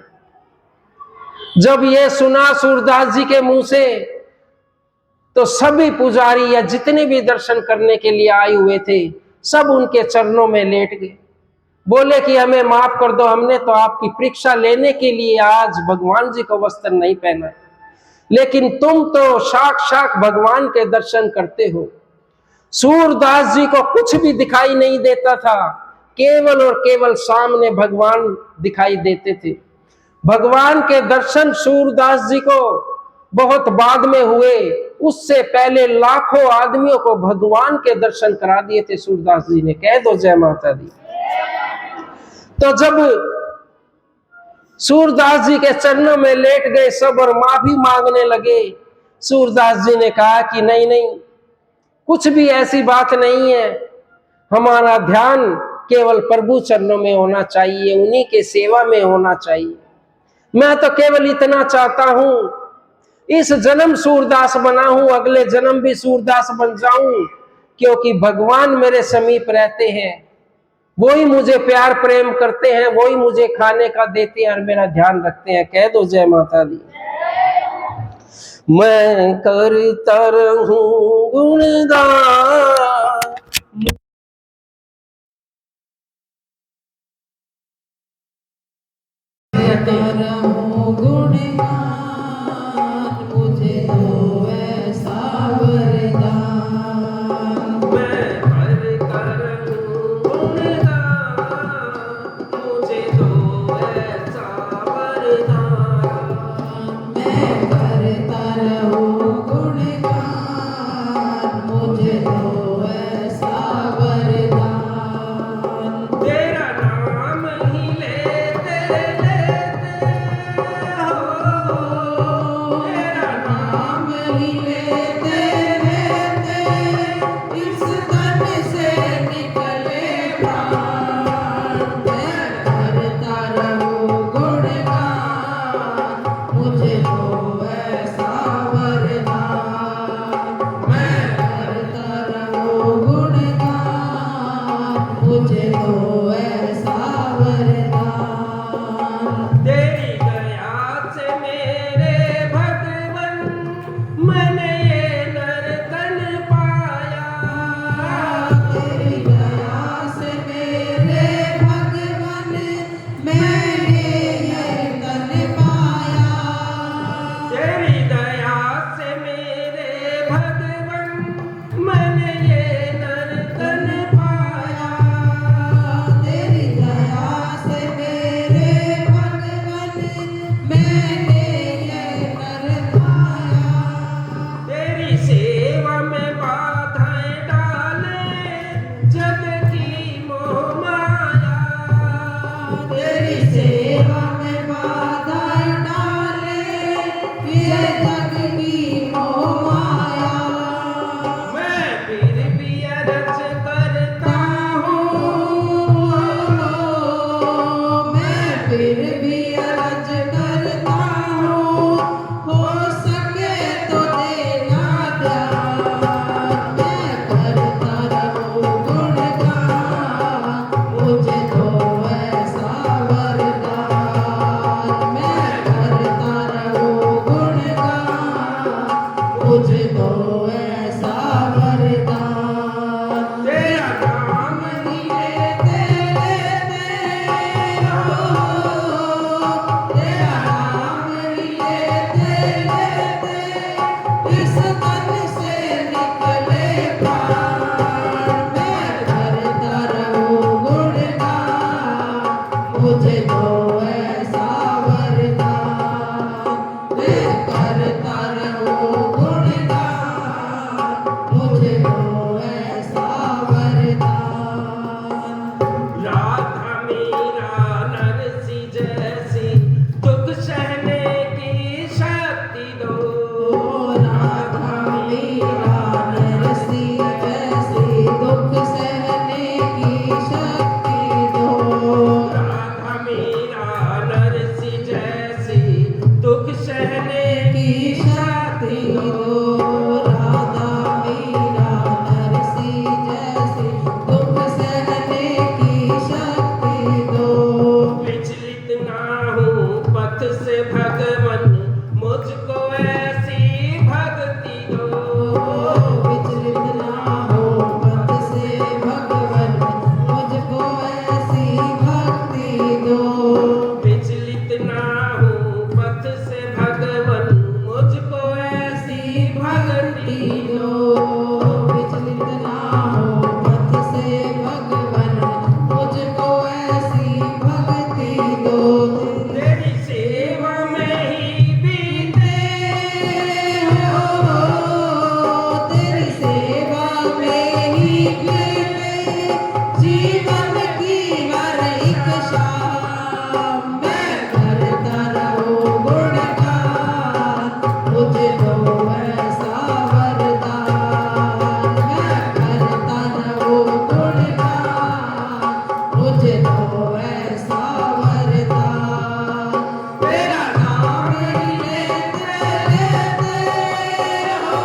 जब ये सुना सूरदास जी के मुंह से तो सभी पुजारी या जितने भी दर्शन करने के लिए आए हुए थे सब उनके चरणों में लेट गए, बोले कि हमें माफ कर दो, हमने तो आपकी परीक्षा लेने के लिए आज भगवान जी को वस्त्र नहीं पहना, लेकिन तुम तो साक्षात भगवान के दर्शन करते हो। सूरदास जी को कुछ भी दिखाई नहीं देता था, केवल और केवल सामने भगवान दिखाई देते थे। भगवान के दर्शन सूरदास जी को बहुत बाद में हुए, उससे पहले लाखों आदमियों को भगवान के दर्शन करा दिए थे सूरदास जी ने। कह दो जय माता दी। तो जब सूरदास जी के चरणों में लेट गए सब और माफी मांगने लगे, सूरदास जी ने कहा कि नहीं नहीं, कुछ भी ऐसी बात नहीं है, हमारा ध्यान केवल प्रभु चरणों में होना चाहिए, उन्हीं के सेवा में होना चाहिए। मैं तो केवल इतना चाहता हूं, इस जन्म सूरदास बना हूं, अगले जन्म भी सूरदास बन जाऊं, क्योंकि भगवान मेरे समीप रहते हैं, वही मुझे प्यार प्रेम करते हैं, वही मुझे खाने का देते हैं और मेरा ध्यान रखते हैं। कह दो जय माता दी। मैं करता रहूं गुणगान, मुझे दो ऐसा वरदान। मैं करता रहूं गुणगान, मुझे दो ऐसा वरदान। मैं करता रहूं गुणगान, मुझे दो ऐसा वरदान। तेरा नाम ही लेते लेते फिर भी अर्ज करता हूँ, हो सके तो देना ध्यान। मैं करता रहूं गुणगान, मुझे दो ऐसा वरदान। मैं करता रहूं गुणगान, मुझे दो ऐसा वरदान। तेरा नाम लिए तेरे हो, तेरा नाम लिए तेरे, इस तन से निकले प्राण। मैं करता रहूं गुणगान, मुझे दो ऐसा वरदान। मैं करता रहूं गुणगान, मुझे दो ऐसा वरदान। राधा मीरा नरसी जैसी दुख सहने की शक्ति दो। राधा मीरा नरसी जैसी दुख सहने की शक्ति दो। राधा मीरा नरसी जैसी दुख सहने की शक्ति दो। राधा मीरा नरसी जैसी दुख सहने की शक्ति दो। विचलित ना हूँ पथ से भगवन, मुझको ऐसी भक्ति दो। विचलित ना हो पथ से भगवन, मुझको ऐसी भक्ति दो। विचलित ना हूँ पथ से भगवन, मुझको ऐसी भक्ति दो। विचलित ना हो पथ से भगवन, मुझको ऐसी भक्ति दो। तेरी सेवा में ही बीते हो, तेरी सेवा में ही बीते जीवन की हर एक शाम। मैं करता रहूं गुणगान, मुझे दो ऐसा वरदान। मैं करता रहूं गुणगान, मुझे दो ऐसा वरदान। तेरा नाम लिए तेरे हो,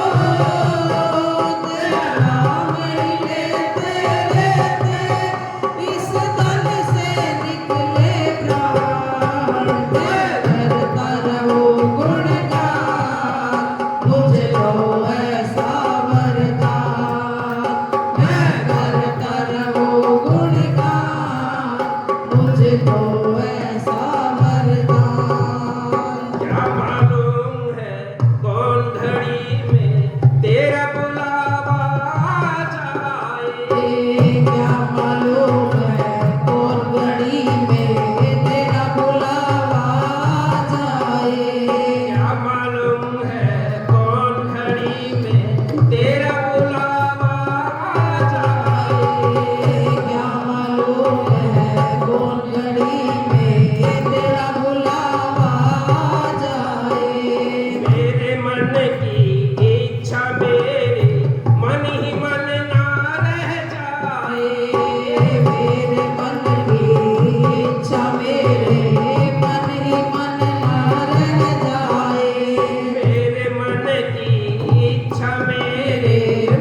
तेरा नाम लिए तेरे, इस तन से निकले प्राण। मैं करता रहूं गुणगान, मुझे दो ऐसा वरदान। मैं करता रहूं गुणगान, मुझे दो ऐसा वरदान। क्या मालूम है कौन घड़ी में तेरा बुलावा आ जाए। क्या मालूम है कौन घड़ी में तेरा बुलावा आ जाए। क्या मालूम है कौन घड़ी में तेरा बुलावा आ जाए। क्या मालूम है कौन घड़ी में तेरा बुलावा आ जाए। मेरे मन की इच्छा मेरे मन ही मन ना रह जाए। मेरे मन की इच्छा मेरे मन ही मन ना रह जाए। मेरे मन की इच्छा मेरे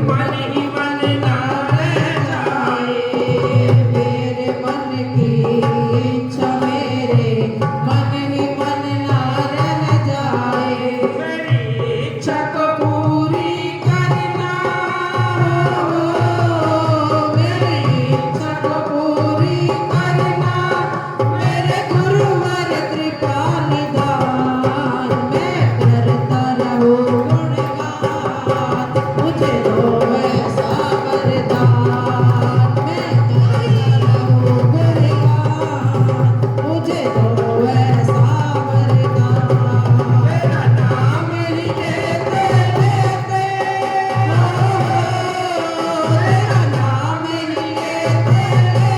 मन ही मन ना रह जाए। मेरे मन की इच्छा मेरे मन ही मन ना रह जाए। मेरी इच्छा को पूरी करना हो, मेरी इच्छा को पूरी करना, मेरे गुरुवर कृपा निधान। मैं करता रहूं गुणगान, मुझे दो ऐसा वरदान। मैं करता रहूं गुणगान, मुझे दो ऐसा वरदान। तेरा नाम लिए तेरे हो, तेरा नाम लिए तेरे,